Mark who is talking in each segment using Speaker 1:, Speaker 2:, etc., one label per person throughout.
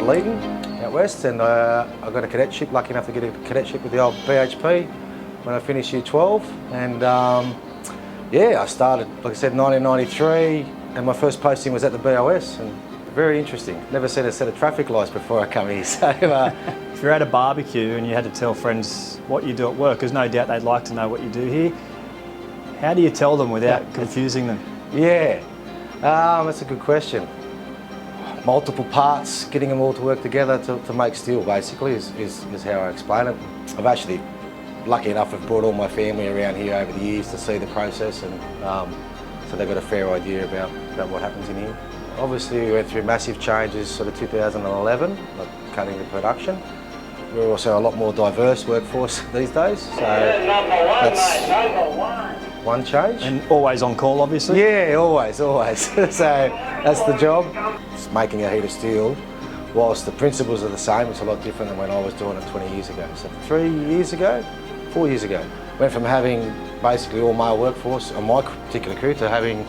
Speaker 1: Leeton out west, and I got a cadetship, lucky enough to get a cadetship with the old BHP when I finished year 12. And yeah, I started, like I said, 1993, and my first posting was at the BOS, and very interesting. Never seen a set of traffic lights before I come here. So,
Speaker 2: if you're at a barbecue and you had to tell friends what you do at work, there's no doubt they'd like to know what you do here. How do you tell them without confusing them?
Speaker 1: Yeah, that's a good question. Multiple parts, getting them all to work together to make steel, basically, is how I explain it. I've actually, lucky enough, I've brought all my family around here over the years to see the process, and so they've got a fair idea about what happens in here. Obviously, we went through massive changes sort of 2011, like cutting the production. We're also a lot more diverse workforce these days, so that's one change.
Speaker 2: And always on call, obviously?
Speaker 1: Yeah, always. So that's the job. Just making a heat of steel, whilst the principles are the same, it's a lot different than when I was doing it 20 years ago. So 4 years ago, went from having basically all male workforce on my particular crew to having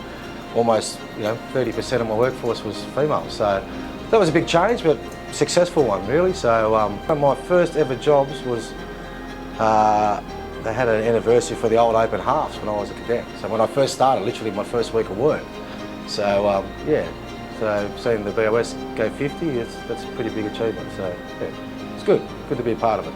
Speaker 1: almost 30% of my workforce was female. So that was a big change, but successful one really. So one of my first ever jobs was they had an anniversary for the old open halves when I was a cadet. So when I first started, literally my first week of work. So yeah, so seeing the BOS go 50, that's a pretty big achievement. So yeah, it's good to be a part of it.